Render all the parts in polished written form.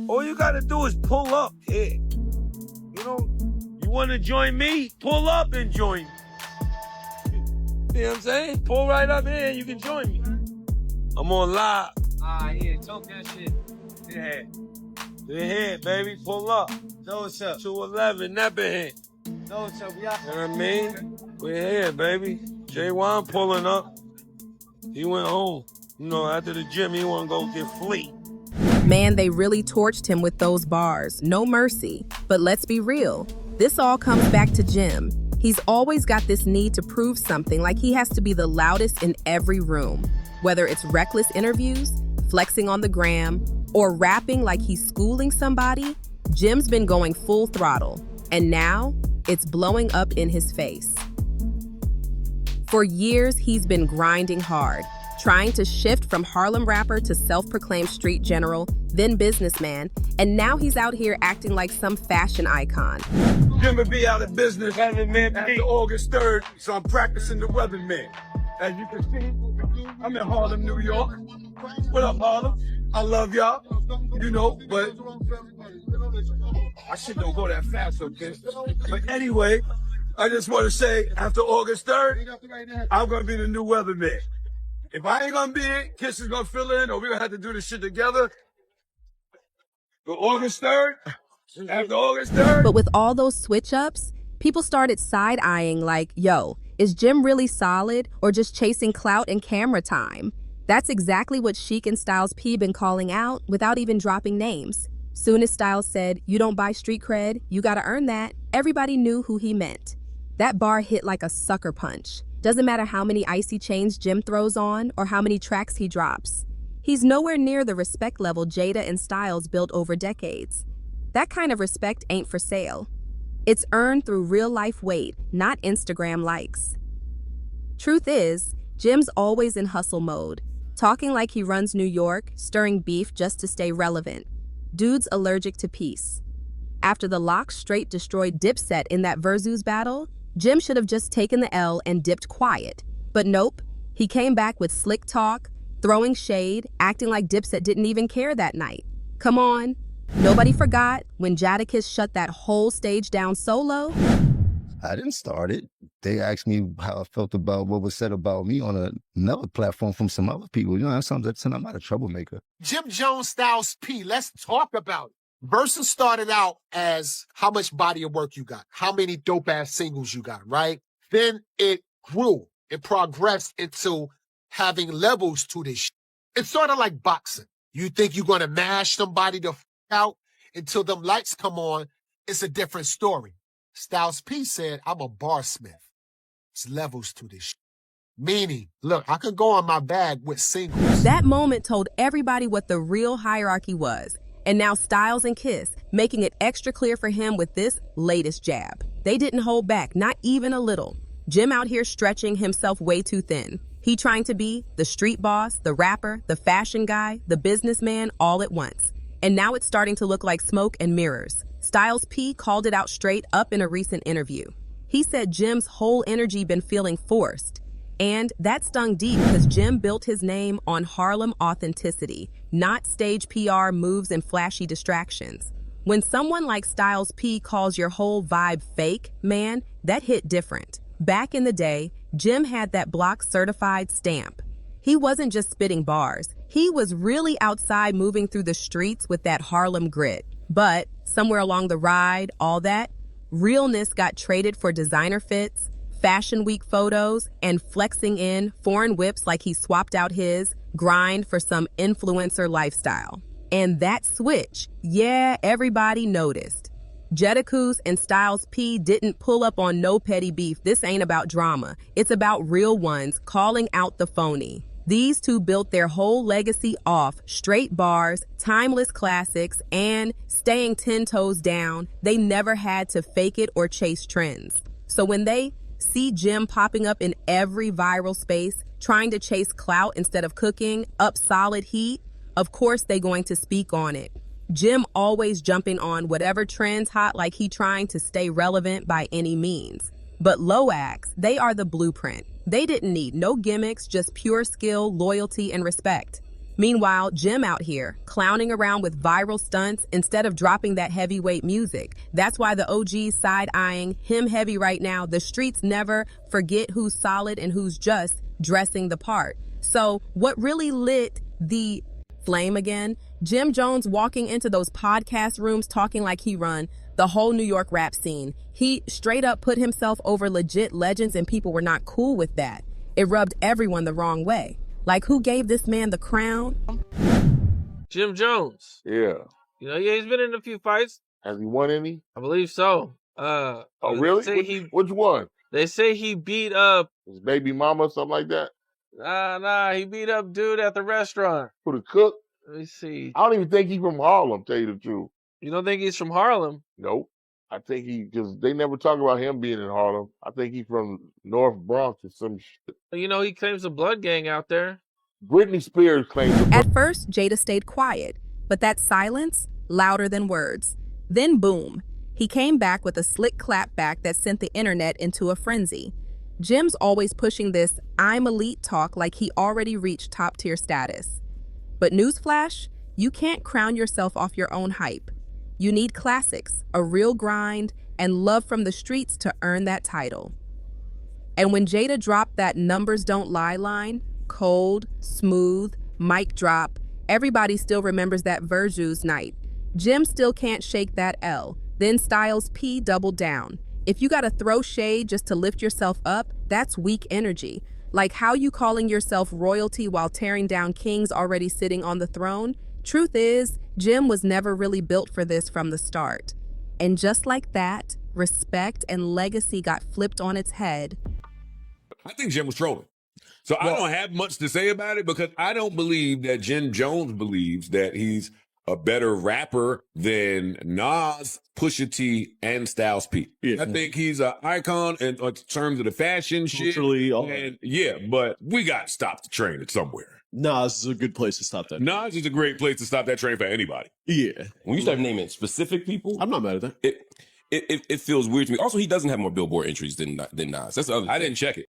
All you gotta do is pull up here. You know, you wanna join me? Pull up and join me. You know what I'm saying? Pull right up here and you can join me. I'm on live. Yeah, talk that shit. Yeah. We're here, baby. Pull up. Know what's up? 211, never here. Know what's up? You know what I mean? We're here, baby. J1 pulling up. He went home. You know, after the gym, he wanna go get fleet. Man, they really torched him with those bars. No mercy. But let's be real. This all comes back to Jim. He's always got this need to prove something, like he has to be the loudest in every room. Whether it's reckless interviews, flexing on the gram, or rapping like he's schooling somebody, Jim's been going full throttle. And now, it's blowing up in his face. For years, he's been grinding hard, trying to shift from Harlem rapper to self-proclaimed street general, then businessman, and now he's out here acting like some fashion icon. Jim will be out of business after August 3rd, so I'm practicing the weatherman. As you can see, I'm in Harlem, New York. What up, Harlem? I love y'all, you know, but I shit don't go that fast, okay? But anyway, I just want to say, after August 3rd, I'm going to be the new weatherman. If I ain't going to be it, Kiss is going to fill in, or we're going to have to do this shit together. But August 3rd, after August 3rd. But with all those switch-ups, people started side-eyeing like, yo, is Jim really solid or just chasing clout and camera time? That's exactly what Sheik and Styles P been calling out without even dropping names. Soon as Styles said, you don't buy street cred, you gotta earn that, everybody knew who he meant. That bar hit like a sucker punch. Doesn't matter how many icy chains Jim throws on or how many tracks he drops. He's nowhere near the respect level Jada and Styles built over decades. That kind of respect ain't for sale. It's earned through real-life weight, not Instagram likes. Truth is, Jim's always in hustle mode, talking like he runs New York, stirring beef just to stay relevant. Dude's allergic to peace. After the lock straight destroyed Dipset in that VERZUZ battle, Jim should have just taken the L and dipped quiet. But nope, he came back with slick talk, throwing shade, acting like Dipset didn't even care that night. Come on, nobody forgot when Jadakiss shut that whole stage down solo? I didn't start it. They asked me how I felt about what was said about me on another platform from some other people. You know, that's I'm not a troublemaker. Jim Jones, Styles P, let's talk about it. VERZUZ started out as how much body of work you got, how many dope-ass singles you got, right? Then it grew. It progressed into having levels to this shit. It's sort of like boxing. You think you're going to mash somebody to out until them lights come on, it's a different story. Styles P said, I'm a barsmith. It's levels to this shit. Meaning, look, I could go on my bag with singles. That moment told everybody what the real hierarchy was. And now Styles and Kiss, making it extra clear for him with this latest jab. They didn't hold back, not even a little. Jim out here stretching himself way too thin. He trying to be the street boss, the rapper, the fashion guy, the businessman all at once. And now it's starting to look like smoke and mirrors. Styles P called it out straight up in a recent interview. He said Jim's whole energy been feeling forced. And that stung deep because Jim built his name on Harlem authenticity, not stage PR moves and flashy distractions. When someone like Styles P calls your whole vibe fake, man, that hit different. Back in the day, Jim had that block certified stamp. He wasn't just spitting bars. He was really outside moving through the streets with that Harlem grit. But somewhere along the ride, all that, realness got traded for designer fits, fashion week photos, and flexing in foreign whips like he swapped out his grind for some influencer lifestyle. And that switch, yeah, everybody noticed. Jadakiss and Styles P didn't pull up on no petty beef. This ain't about drama. It's about real ones calling out the phony. These two built their whole legacy off straight bars, timeless classics, and staying 10 toes down. They never had to fake it or chase trends. So when they see Jim popping up in every viral space, trying to chase clout instead of cooking up solid heat, of course they going to speak on it. Jim always jumping on whatever trends hot like he trying to stay relevant by any means. But Loax, they are the blueprint. They didn't need no gimmicks, just pure skill, loyalty, and respect. Meanwhile, Jim out here, clowning around with viral stunts instead of dropping that heavyweight music. That's why the OG's side-eyeing him heavy right now. The streets never forget who's solid and who's just dressing the part. So what really lit the flame again? Jim Jones walking into those podcast rooms talking like he run the whole New York rap scene. He straight up put himself over legit legends and people were not cool with that. It rubbed everyone the wrong way. Like, who gave this man the crown? Jim Jones. Yeah. You know, yeah, he's been in a few fights. Has he won any? I believe so. Oh, really? They say Which one? They say he beat up... His baby mama or something like that? Nah, he beat up dude at the restaurant. Who, the cook? Let me see. I don't even think he's from Harlem, tell you the truth. You don't think he's from Harlem? Nope. I think because they never talk about him being in Harlem. I think he's from North Bronx or some shit. You know, he claims a blood gang out there. Britney Spears claims a At first, Jada stayed quiet, but that silence, louder than words. Then boom, he came back with a slick clapback that sent the internet into a frenzy. Jim's always pushing this "I'm elite" talk like he already reached top-tier status. But newsflash, you can't crown yourself off your own hype. You need classics, a real grind, and love from the streets to earn that title. And when Jada dropped that "numbers don't lie" line, cold, smooth, mic drop, everybody still remembers that VERZUZ night. Jim still can't shake that L. Then Styles P doubled down. If you gotta throw shade just to lift yourself up, that's weak energy. Like how you calling yourself royalty while tearing down kings already sitting on the throne? Truth is, Jim was never really built for this from the start. And just like that, respect and legacy got flipped on its head. I think Jim was trolling. So I don't have much to say about it because I don't believe that Jim Jones believes that he's a better rapper than Nas, Pusha T, and Styles P. Yeah. I think he's an icon in terms of the fashion shit. And yeah, but we got to stop the train at somewhere. Nas is a good place to stop that. Nas is a great place to stop that train for anybody. Yeah. When you start naming specific people, I'm not mad at that. It feels weird to me. Also, he doesn't have more Billboard entries than Nas. That's the other I thing. didn't check it.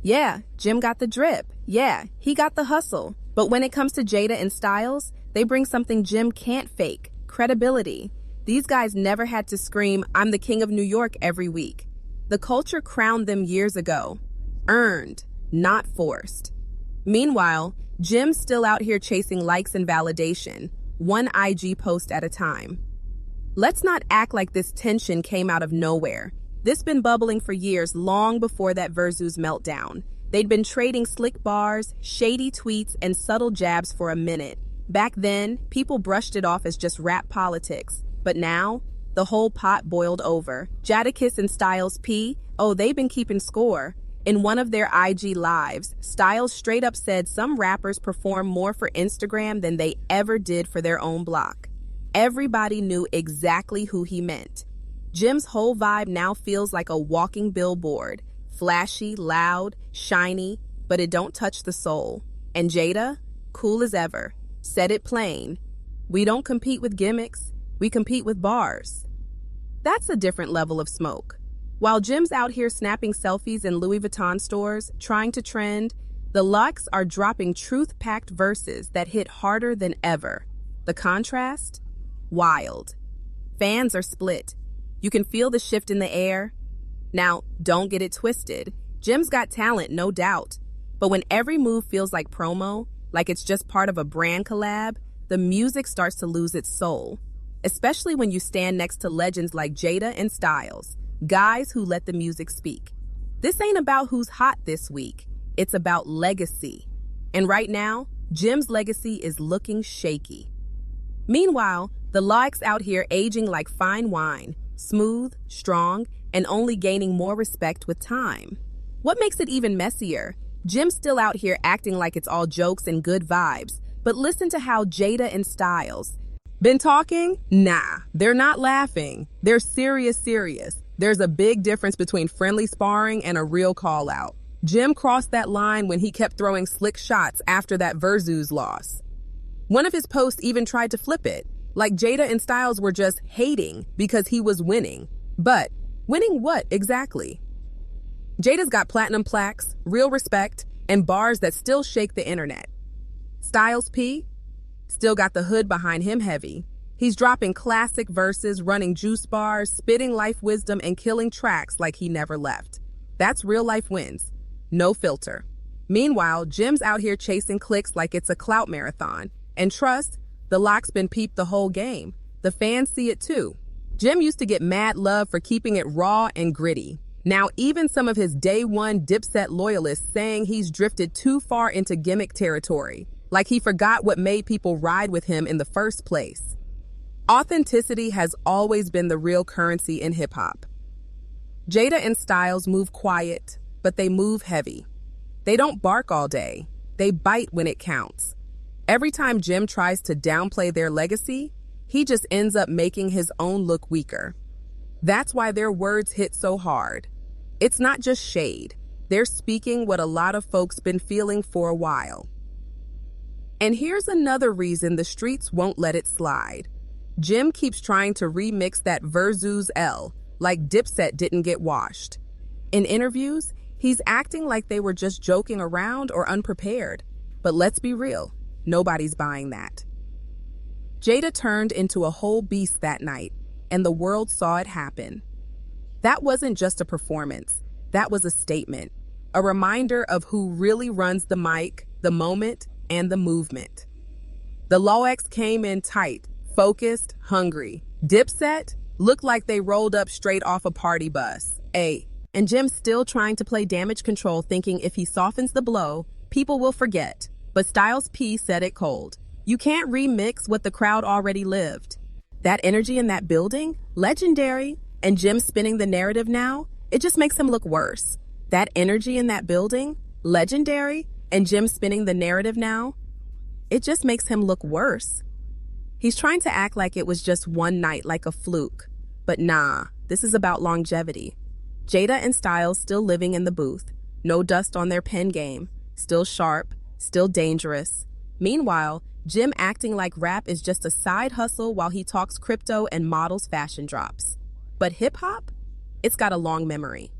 Yeah, Jim got the drip. Yeah, he got the hustle. But when it comes to Jada and Styles, they bring something Jim can't fake: credibility. These guys never had to scream, "I'm the king of New York" every week. The culture crowned them years ago. Earned, not forced. Meanwhile, Jim's still out here chasing likes and validation, one IG post at a time. Let's not act like this tension came out of nowhere. This been bubbling for years, long before that VERZUZ meltdown. They'd been trading slick bars, shady tweets, and subtle jabs for a minute. Back then, people brushed it off as just rap politics. But now, the whole pot boiled over. Jadakiss and Styles P, they've been keeping score. In one of their IG lives, Styles straight up said some rappers perform more for Instagram than they ever did for their own block. Everybody knew exactly who he meant. Jim's whole vibe now feels like a walking billboard. Flashy, loud, shiny, but it don't touch the soul. And Jada, cool as ever, said it plain. We don't compete with gimmicks, we compete with bars. That's a different level of smoke. While Jim's out here snapping selfies in Louis Vuitton stores, trying to trend, the Lux are dropping truth-packed verses that hit harder than ever. The contrast? Wild. Fans are split. You can feel the shift in the air. Now, don't get it twisted. Jim's got talent, no doubt. But when every move feels like promo, like it's just part of a brand collab, the music starts to lose its soul. especially when you stand next to legends like Jada and Styles, guys who let the music speak. This ain't about who's hot this week. It's about legacy. And right now, Jim's legacy is looking shaky. Meanwhile, the likes out here aging like fine wine, smooth, strong, and only gaining more respect with time. What makes it even messier? Jim's still out here acting like it's all jokes and good vibes, but listen to how Jada and Styles been talking? Nah, they're not laughing. They're serious. There's a big difference between friendly sparring and a real call out. Jim crossed that line when he kept throwing slick shots after that VERZUZ loss. One of his posts even tried to flip it, like Jada and Styles were just hating because he was winning. But winning what exactly? Jada's got platinum plaques, real respect, and bars that still shake the internet. Styles P still got the hood behind him heavy. He's dropping classic verses, running juice bars, spitting life wisdom, and killing tracks like he never left. That's real life wins. No filter. Meanwhile, Jim's out here chasing clicks like it's a clout marathon. And trust, the lock's been peeped the whole game. The fans see it too. Jim used to get mad love for keeping it raw and gritty. Now even some of his day one Dipset loyalists saying he's drifted too far into gimmick territory, like he forgot what made people ride with him in the first place. Authenticity has always been the real currency in hip-hop. Jada and Styles move quiet, but they move heavy. They don't bark all day. They bite when it counts. Every time Jim tries to downplay their legacy, he just ends up making his own look weaker. That's why their words hit so hard. It's not just shade. They're speaking what a lot of folks been feeling for a while. And here's another reason the streets won't let it slide. Jim keeps trying to remix that VERZUZ-style, like Dipset didn't get washed. In interviews, he's acting like they were just joking around or unprepared. But let's be real, nobody's buying that. Jada turned into a whole beast that night, and the world saw it happen. That wasn't just a performance, that was a statement, a reminder of who really runs the mic, the moment, and the movement. The Loex came in tight, focused, hungry. Dipset looked like they rolled up straight off a party bus. And Jim's still trying to play damage control, thinking if he softens the blow, people will forget. But Styles P said it cold. You can't remix what the crowd already lived. That energy in that building, legendary, and Jim spinning the narrative now, it just makes him look worse. That energy in that building, legendary, and Jim spinning the narrative now, it just makes him look worse. He's trying to act like it was just one night, like a fluke. But nah, this is about longevity. Jada and Styles still living in the booth, no dust on their pen game, still sharp, still dangerous. Meanwhile, Jim acting like rap is just a side hustle while he talks crypto and models fashion drops. But hip-hop? It's got a long memory.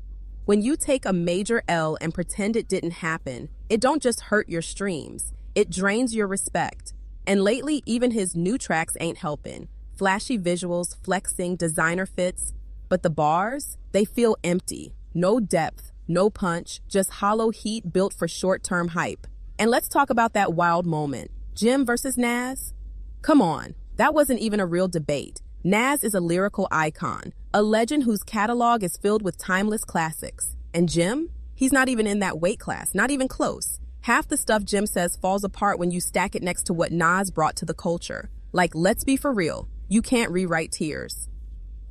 When you take a major L and pretend it didn't happen, it don't just hurt your streams, it drains your respect. And lately, even his new tracks ain't helping. Flashy visuals, flexing, designer fits. But the bars, they feel empty. No depth, no punch, just hollow heat built for short-term hype. And let's talk about that wild moment. Jim versus Nas? Come on, that wasn't even a real debate. Nas is a lyrical icon, a legend whose catalog is filled with timeless classics. And Jim? He's not even in that weight class, not even close. Half the stuff Jim says falls apart when you stack it next to what Nas brought to the culture. Like, let's be for real, you can't rewrite Tears.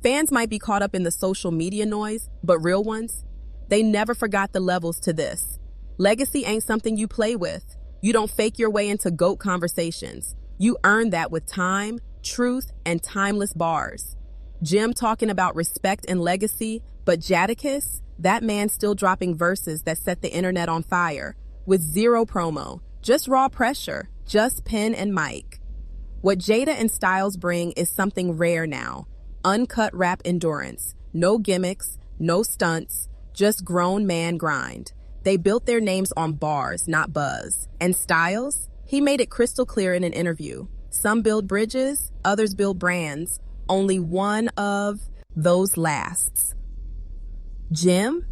Fans might be caught up in the social media noise, but real ones, they never forgot the levels to this. Legacy ain't something you play with. You don't fake your way into GOAT conversations. You earn that with time, truth, and timeless bars. Jim talking about respect and legacy, but Jadakiss, that man still dropping verses that set the internet on fire. With zero promo, just raw pressure, just pen and mic. What Jada and Styles bring is something rare now. Uncut rap endurance, no gimmicks, no stunts, just grown man grind. They built their names on bars, not buzz. And Styles, he made it crystal clear in an interview. Some build bridges, others build brands. Only one of those lasts. Jim,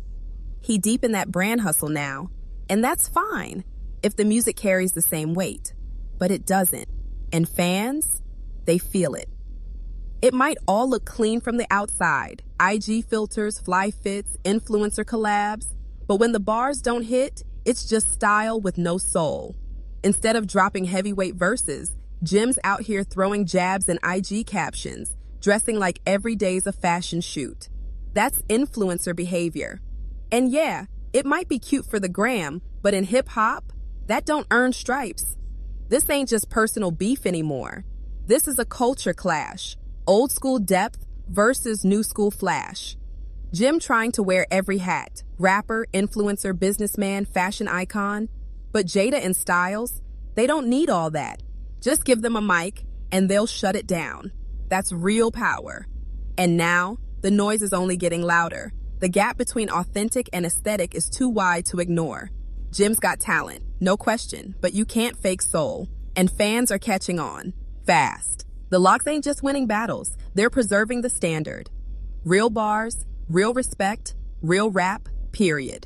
he deep in that brand hustle now. And that's fine if the music carries the same weight, but it doesn't. And fans, they feel it. It might all look clean from the outside, IG filters, fly fits, influencer collabs, but when the bars don't hit, it's just style with no soul. Instead of dropping heavyweight verses, Jim's out here throwing jabs and IG captions, dressing like every day's a fashion shoot. That's influencer behavior. And yeah, it might be cute for the gram, but in hip-hop, that don't earn stripes. This ain't just personal beef anymore. This is a culture clash. Old school depth versus new school flash. Jim trying to wear every hat, rapper, influencer, businessman, fashion icon. But Jada and Styles, they don't need all that. Just give them a mic and they'll shut it down. That's real power. And now, the noise is only getting louder. The gap between authentic and aesthetic is too wide to ignore. Jim's got talent, no question, but you can't fake soul. And fans are catching on. Fast. The Locks ain't just winning battles, they're preserving the standard. Real bars, real respect, real rap, period.